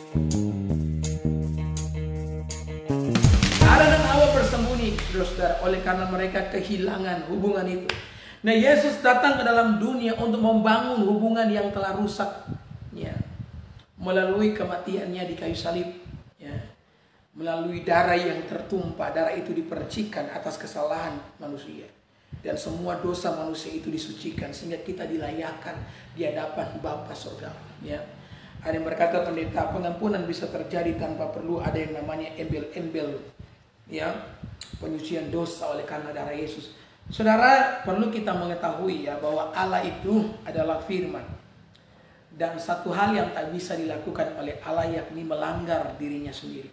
Adam dan Hawa bersembunyi, saudara, oleh karena mereka kehilangan hubungan itu. Nah, Yesus datang ke dalam dunia untuk membangun hubungan yang telah rusak, ya, melalui kematiannya di kayu salib, ya, melalui darah yang tertumpah. Darah itu dipercikan atas kesalahan manusia, dan semua dosa manusia itu disucikan sehingga kita dilayakkan di hadapan Bapa Surga. Ya, ada yang berkata, pendeta, pengampunan bisa terjadi tanpa perlu ada yang namanya embel-embel, ya, penyucian dosa oleh karena darah Yesus. Saudara, perlu kita mengetahui ya bahwa Allah itu adalah firman. Dan satu hal yang tak bisa dilakukan oleh Allah yakni melanggar dirinya sendiri.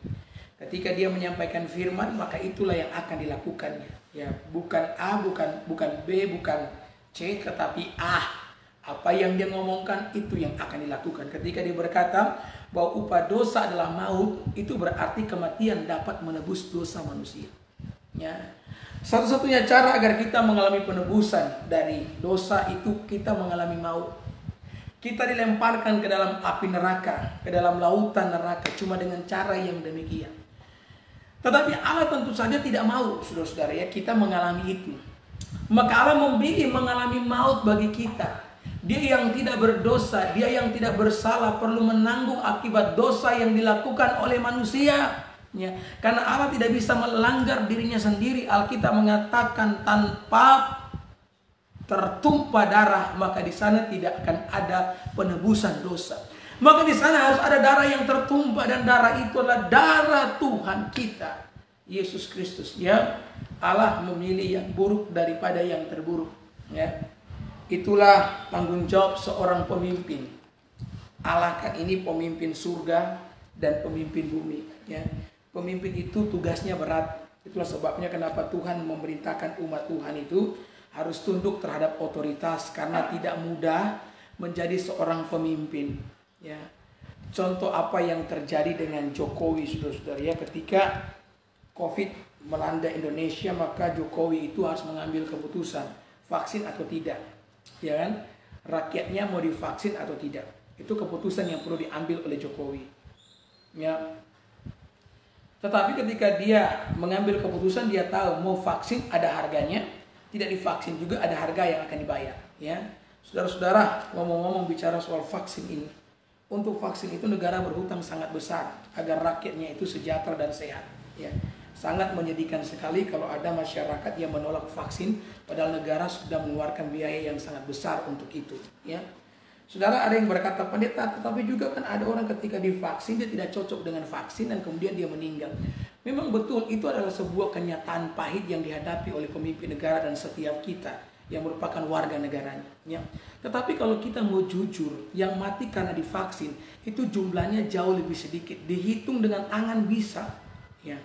Ketika dia menyampaikan firman, maka itulah yang akan dilakukannya. Ya, bukan A, bukan B, bukan C, tetapi A. Apa yang dia ngomongkan itu yang akan dilakukan. Ketika dia berkata bahwa upah dosa adalah maut, itu berarti kematian dapat menebus dosa manusia. Ya. Satu-satunya cara agar kita mengalami penebusan dari dosa itu kita mengalami maut. Kita dilemparkan ke dalam api neraka, ke dalam lautan neraka, cuma dengan cara yang demikian. Tetapi Allah tentu saja tidak mau, saudara-saudara, ya, kita mengalami itu. Maka Allah memilih mengalami maut bagi kita. Dia yang tidak berdosa, dia yang tidak bersalah perlu menanggung akibat dosa yang dilakukan oleh manusia. Ya, karena Allah tidak bisa melanggar dirinya sendiri. Alkitab mengatakan tanpa tertumpah darah maka di sana tidak akan ada penebusan dosa. Maka di sana harus ada darah yang tertumpah, dan darah itu adalah darah Tuhan kita, Yesus Kristus. Ya, Allah memilih yang buruk daripada yang terburuk. Ya, itulah tanggung jawab seorang pemimpin. Allah kan ini pemimpin surga dan pemimpin bumi. Ya. Pemimpin itu tugasnya berat. Itulah sebabnya kenapa Tuhan memerintahkan umat Tuhan itu harus tunduk terhadap otoritas, karena tidak mudah menjadi seorang pemimpin. Ya. Contoh apa yang terjadi dengan Jokowi, saudara-saudara, ya, ketika COVID melanda Indonesia, maka Jokowi itu harus mengambil keputusan vaksin atau tidak. Ya kan? Rakyatnya mau divaksin atau tidak. Itu keputusan yang perlu diambil oleh Jokowi. Ya. Tetapi ketika dia mengambil keputusan, dia tahu mau vaksin ada harganya, tidak divaksin juga ada harga yang akan dibayar. Ya, saudara-saudara, ngomong-ngomong bicara soal vaksin ini, untuk vaksin itu negara berhutang sangat besar agar rakyatnya itu sejahtera dan sehat. Ya, sangat menyedihkan sekali kalau ada masyarakat yang menolak vaksin, padahal negara sudah mengeluarkan biaya yang sangat besar untuk itu. Ya. Saudara, ada yang berkata, pendeta, tetapi juga kan ada orang ketika divaksin dia tidak cocok dengan vaksin dan kemudian dia meninggal. Memang betul, itu adalah sebuah kenyataan pahit yang dihadapi oleh pemimpin negara dan setiap kita yang merupakan warga negaranya. Ya. Tetapi kalau kita mau jujur, yang mati karena divaksin itu jumlahnya jauh lebih sedikit. Dihitung dengan tangan bisa. Ya.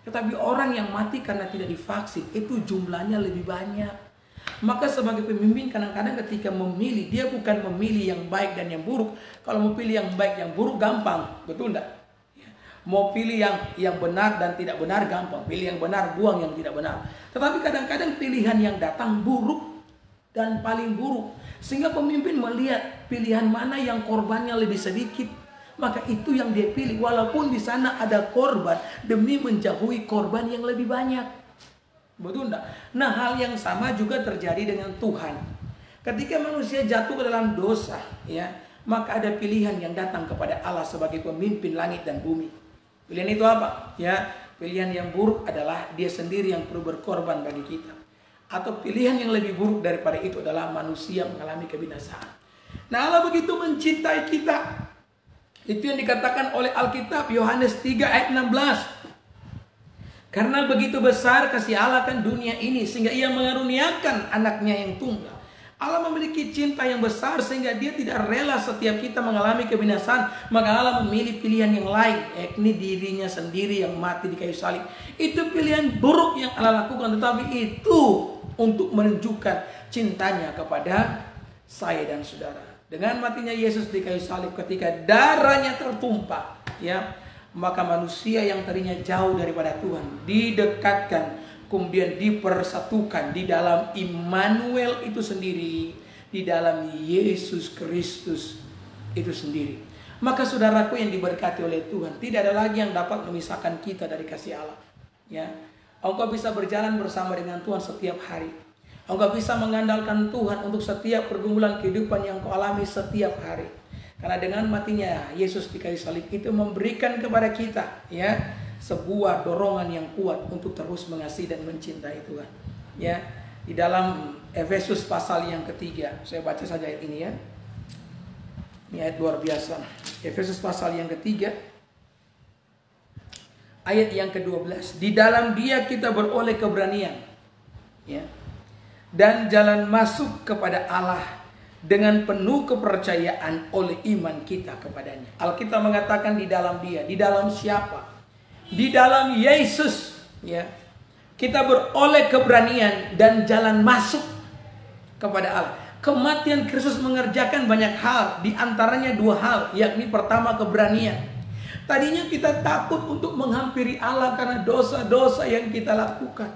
Tetapi orang yang mati karena tidak divaksin itu jumlahnya lebih banyak. Maka sebagai pemimpin kadang-kadang ketika memilih, dia bukan memilih yang baik dan yang buruk. Kalau mau pilih yang baik yang buruk gampang, betul enggak? Ya. Mau pilih yang benar dan tidak benar gampang. Pilih yang benar, buang yang tidak benar. Tetapi kadang-kadang pilihan yang datang buruk dan paling buruk. Sehingga pemimpin melihat pilihan mana yang korbannya lebih sedikit, maka itu yang dia pilih. Walaupun di sana ada korban demi menjauhi korban yang lebih banyak. Betul enggak? Nah, hal yang sama juga terjadi dengan Tuhan. Ketika manusia jatuh ke dalam dosa, ya, maka ada pilihan yang datang kepada Allah sebagai pemimpin langit dan bumi. Pilihan itu apa? Ya, pilihan yang buruk adalah dia sendiri yang perlu berkorban bagi kita. Atau pilihan yang lebih buruk daripada itu adalah manusia mengalami kebinasaan. Nah, Allah begitu mencintai kita. Itu yang dikatakan oleh Alkitab, Yohanes 3 ayat 16. Karena begitu besar kasih Allah kan dunia ini, sehingga ia mengaruniakan anaknya yang tunggal. Allah memiliki cinta yang besar sehingga dia tidak rela setiap kita mengalami kebinasaan. Maka Allah memilih pilihan yang lain, yakni dirinya sendiri yang mati di kayu salib. Itu pilihan buruk yang Allah lakukan, tetapi itu untuk menunjukkan cintanya kepada saya dan saudara. Dengan matinya Yesus di kayu salib, ketika darahnya tertumpah, ya, maka manusia yang tadinya jauh daripada Tuhan didekatkan, kemudian dipersatukan di dalam Immanuel itu sendiri, di dalam Yesus Kristus itu sendiri. Maka saudaraku yang diberkati oleh Tuhan, tidak ada lagi yang dapat memisahkan kita dari kasih Allah. Ya, engkau bisa berjalan bersama dengan Tuhan setiap hari. Engkau bisa mengandalkan Tuhan untuk setiap pergumulan kehidupan yang kau alami setiap hari. Karena dengan matinya Yesus di kayu salib itu memberikan kepada kita, ya, sebuah dorongan yang kuat untuk terus mengasihi dan mencintai Tuhan. Ya, di dalam Efesus pasal yang ketiga, saya baca saja ayat ini ya. Ini ayat luar biasa. Efesus pasal yang ketiga, ayat yang ke-12. Di dalam Dia kita beroleh keberanian, ya, dan jalan masuk kepada Allah dengan penuh kepercayaan oleh iman kita kepadanya. Alkitab mengatakan di dalam Dia. Di dalam siapa? Di dalam Yesus, ya. Kita beroleh keberanian dan jalan masuk kepada Allah. Kematian Kristus mengerjakan banyak hal, di antaranya 2 hal, yakni pertama keberanian. Tadinya kita takut untuk menghampiri Allah karena dosa-dosa yang kita lakukan.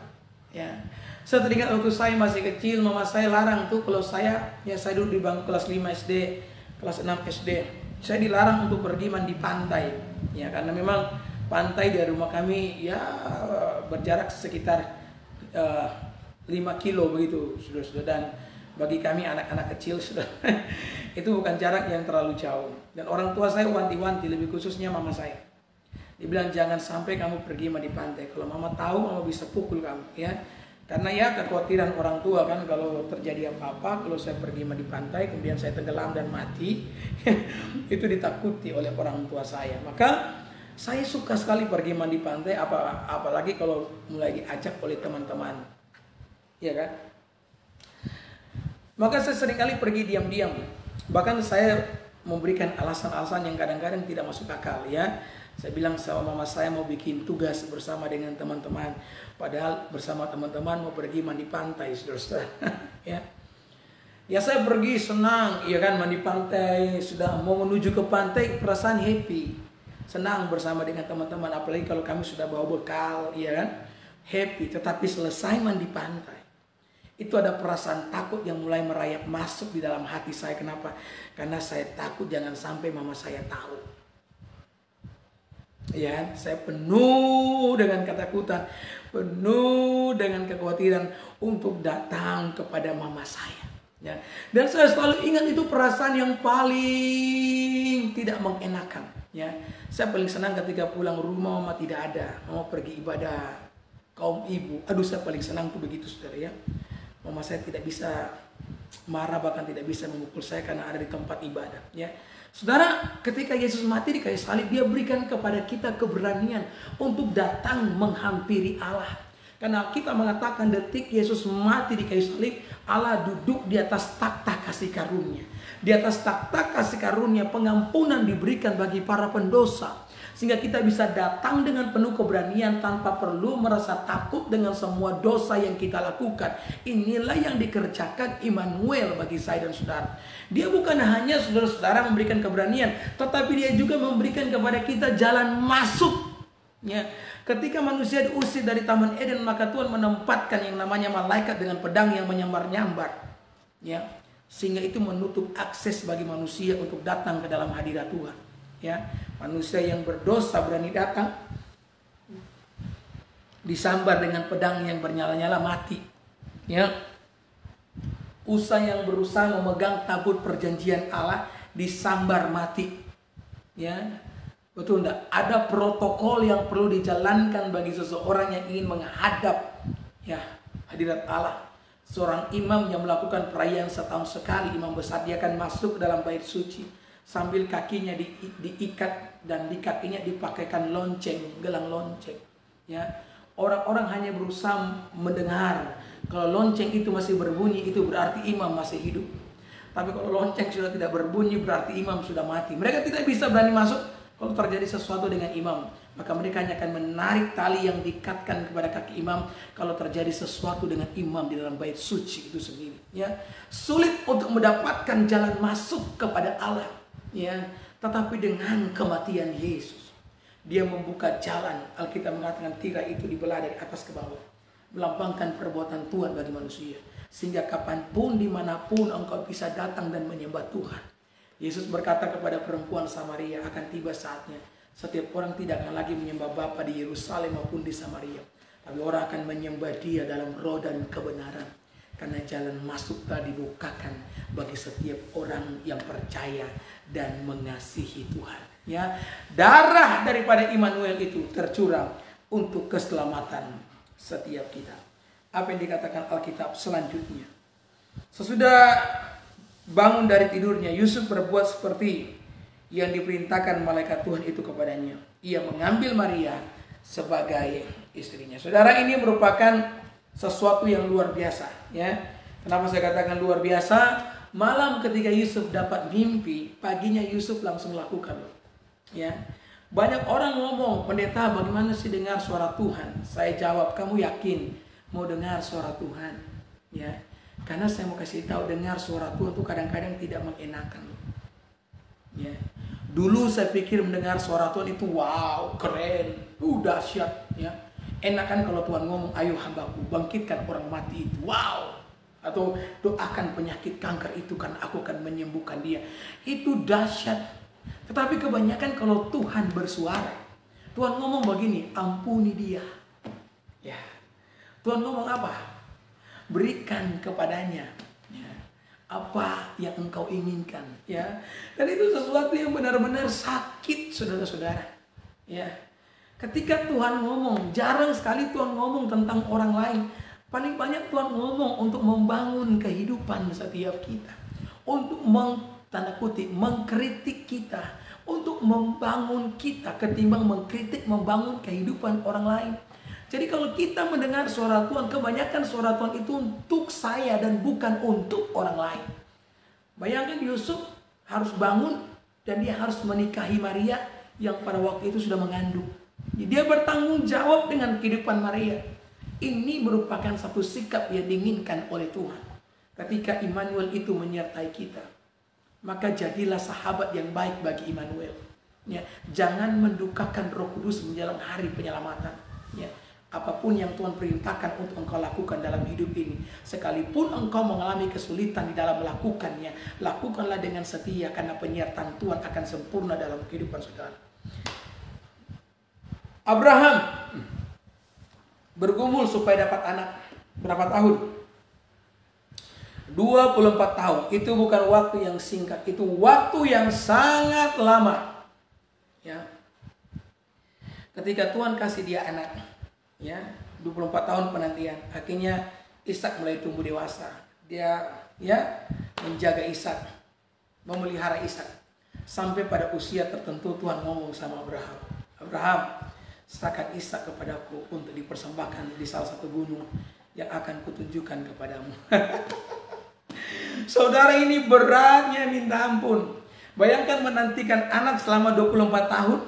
Ya. Saya teringat waktu saya masih kecil, mama saya larang tuh kalau saya duduk di bangku kelas 5 SD, kelas 6 SD. Saya dilarang untuk pergi mandi pantai. Ya, karena memang pantai dari rumah kami ya berjarak sekitar 5 kilo begitu, saudara-saudara. Dan bagi kami anak-anak kecil sudah itu bukan jarak yang terlalu jauh. Dan orang tua saya wanti-wanti, lebih khususnya mama saya. Dibilang jangan sampai kamu pergi mandi pantai. Kalau mama tahu, mama bisa pukul kamu, ya. Karena ya kekhawatiran orang tua kan kalau terjadi apa-apa, kalau saya pergi mandi pantai kemudian saya tenggelam dan mati, itu ditakuti oleh orang tua saya. Maka saya suka sekali pergi mandi pantai, apalagi kalau mulai diajak oleh teman-teman, ya kan? Maka saya seringkali pergi diam-diam. Bahkan saya memberikan alasan-alasan yang kadang-kadang tidak masuk akal, ya. Saya bilang sama mama saya mau bikin tugas bersama dengan teman-teman. Padahal bersama teman-teman mau pergi mandi pantai, saudara-saudara. Ya. Ya saya pergi senang, ya kan, mandi pantai. Sudah mau menuju ke pantai, perasaan happy. Senang bersama dengan teman-teman. Apalagi kalau kami sudah bawa bekal, ya kan. Happy, tetapi selesai mandi pantai, itu ada perasaan takut yang mulai merayap masuk di dalam hati saya. Kenapa? Karena saya takut jangan sampai mama saya tahu. Ya, saya penuh dengan ketakutan, penuh dengan kekhawatiran untuk datang kepada mama saya. Ya. Dan saya selalu ingat itu perasaan yang paling tidak mengenakan. Ya, saya paling senang ketika pulang rumah mama tidak ada, mama pergi ibadah kaum ibu. Aduh, saya paling senang tuh begitu, saudara, ya. Mama saya tidak bisa marah, bahkan tidak bisa memukul saya karena ada di tempat ibadah, ya. Saudara, ketika Yesus mati di kayu salib, Dia berikan kepada kita keberanian untuk datang menghampiri Allah. Karena kita mengatakan detik Yesus mati di kayu salib, Allah duduk di atas takhta kasih karunia. Di atas takhta kasih karunia pengampunan diberikan bagi para pendosa. Sehingga kita bisa datang dengan penuh keberanian tanpa perlu merasa takut dengan semua dosa yang kita lakukan. Inilah yang dikerjakan Immanuel bagi saya dan saudara. Dia bukan hanya saudara-saudara memberikan keberanian, tetapi Dia juga memberikan kepada kita jalan masuk. Ya, ketika manusia diusir dari Taman Eden, maka Tuhan menempatkan yang namanya malaikat dengan pedang yang menyambar-nyambar. Ya, sehingga itu menutup akses bagi manusia untuk datang ke dalam hadirat Tuhan. Ya, manusia yang berdosa berani datang, disambar dengan pedang yang bernyala-nyala, mati. Ya, Usa yang berusaha memegang tabut perjanjian Allah disambar, mati. Ya, betul enggak? Ada protokol yang perlu dijalankan bagi seseorang yang ingin menghadap, ya, hadirat Allah. Seorang imam yang melakukan perayaan setahun sekali, imam besar, dia akan masuk ke dalam bait suci sambil kakinya diikat dan di kakinya dipakaikan lonceng, gelang lonceng. Ya, orang-orang hanya berusaha mendengar. Kalau lonceng itu masih berbunyi, itu berarti imam masih hidup. Tapi kalau lonceng sudah tidak berbunyi, berarti imam sudah mati. Mereka tidak bisa berani masuk kalau terjadi sesuatu dengan imam. Maka mereka hanya akan menarik tali yang diikatkan kepada kaki imam kalau terjadi sesuatu dengan imam di dalam bait suci itu sendiri. Ya, sulit untuk mendapatkan jalan masuk kepada Allah. Ya, tetapi dengan kematian Yesus, Dia membuka jalan. Alkitab mengatakan tirai itu dibelah dari atas ke bawah, melambangkan perbuatan Tuhan bagi manusia. Sehingga kapanpun, dimanapun engkau bisa datang dan menyembah Tuhan. Yesus berkata kepada perempuan Samaria, akan tiba saatnya setiap orang tidak akan lagi menyembah Bapa di Yerusalem maupun di Samaria, tapi orang akan menyembah Dia dalam roh dan kebenaran, karena jalan masuk telah dibukakan bagi setiap orang yang percaya dan mengasihi Tuhan. Ya, darah daripada Immanuel itu tercurah untuk keselamatan setiap kita. Apa yang dikatakan Alkitab selanjutnya? Sesudah bangun dari tidurnya, Yusuf berbuat seperti yang diperintahkan malaikat Tuhan itu kepadanya. Ia mengambil Maria sebagai istrinya. Saudara, ini merupakan sesuatu yang luar biasa, ya. Kenapa saya katakan luar biasa? Malam ketika Yusuf dapat mimpi, paginya Yusuf langsung lakukan. Ya. Banyak orang ngomong, pendeta bagaimana sih dengar suara Tuhan? Saya jawab, kamu yakin mau dengar suara Tuhan? Ya. Karena saya mau kasih tahu, dengar suara Tuhan itu kadang-kadang tidak mengenakan. Ya. Dulu saya pikir mendengar suara Tuhan itu wow, keren, dahsyat, ya. Enakan kalau Tuhan ngomong, ayo hambaku bangkitkan orang mati itu, wow. Atau doakan penyakit kanker itu kan aku akan menyembuhkan dia. Itu dahsyat. Tetapi kebanyakan kalau Tuhan bersuara, Tuhan ngomong begini, ampuni dia. Ya. Tuhan ngomong apa? Berikan kepadanya, ya, apa yang engkau inginkan, ya. Dan itu sesuatu yang benar-benar sakit, saudara-saudara. Ya. Ketika Tuhan ngomong, jarang sekali Tuhan ngomong tentang orang lain. Paling banyak Tuhan ngomong untuk membangun kehidupan setiap kita, untuk tanda kutip mengkritik kita, untuk membangun kita ketimbang mengkritik, membangun kehidupan orang lain. Jadi kalau kita mendengar suara Tuhan, kebanyakan suara Tuhan itu untuk saya dan bukan untuk orang lain. Bayangkan Yusuf harus bangun dan dia harus menikahi Maria yang pada waktu itu sudah mengandung. Dia bertanggung jawab dengan kehidupan Maria. Ini merupakan satu sikap yang diinginkan oleh Tuhan. Ketika Immanuel itu menyertai kita, maka jadilah sahabat yang baik bagi Immanuel. Ya, jangan mendukakan Roh Kudus menjelang hari penyelamatan. Ya, apapun yang Tuhan perintahkan untuk engkau lakukan dalam hidup ini, sekalipun engkau mengalami kesulitan di dalam melakukannya, lakukanlah dengan setia, karena penyertaan Tuhan akan sempurna dalam kehidupan saudara. Abraham bergumul supaya dapat anak. Berapa tahun? 24 tahun. Itu bukan waktu yang singkat, itu waktu yang sangat lama. Ya. Ketika Tuhan kasih dia anak, ya, 24 tahun penantian, akhirnya Ishak mulai tumbuh dewasa. Dia, ya, menjaga Ishak, memelihara Ishak, sampai pada usia tertentu Tuhan ngomong sama Abraham, Abraham, serahkan Ishak kepadaku untuk dipersembahkan di salah satu gunung yang akan kutunjukkan kepadamu. Saudara, ini beratnya minta ampun. Bayangkan menantikan anak selama 24 tahun,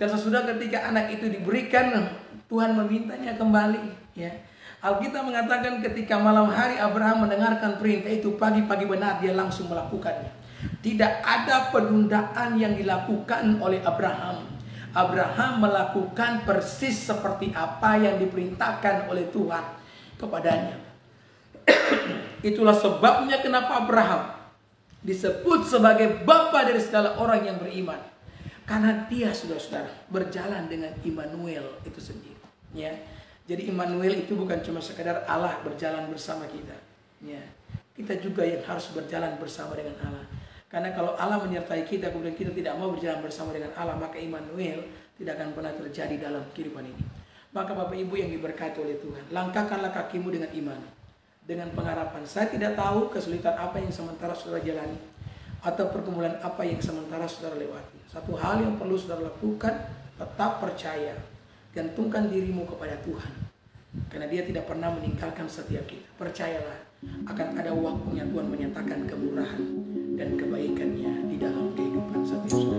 dan sesudah ketika anak itu diberikan, Tuhan memintanya kembali. Ya. Alkitab mengatakan ketika malam hari Abraham mendengarkan perintah itu, pagi-pagi benar dia langsung melakukannya. Tidak ada penundaan yang dilakukan oleh Abraham. Abraham melakukan persis seperti apa yang diperintahkan oleh Tuhan kepadanya. Itulah sebabnya kenapa Abraham disebut sebagai bapa dari segala orang yang beriman. Karena dia, saudara-saudara, berjalan dengan Immanuel itu sendiri. Ya. Jadi Immanuel itu bukan cuma sekadar Allah berjalan bersama kita. Ya. Kita juga yang harus berjalan bersama dengan Allah. Karena kalau Allah menyertai kita, kemudian kita tidak mau berjalan bersama dengan Allah, maka Immanuel tidak akan pernah terjadi dalam kehidupan ini. Maka Bapak Ibu yang diberkati oleh Tuhan, langkahkanlah kakimu dengan iman, dengan pengharapan. Saya tidak tahu kesulitan apa yang sementara saudara jalani, atau pergumulan apa yang sementara saudara lewati. Satu hal yang perlu saudara lakukan, tetap percaya, gantungkan dirimu kepada Tuhan, karena Dia tidak pernah meninggalkan setiap kita. Percayalah, akan ada waktunya Tuhan menyatakan kemurahan dan kebaikannya di dalam kehidupan setiap saudara.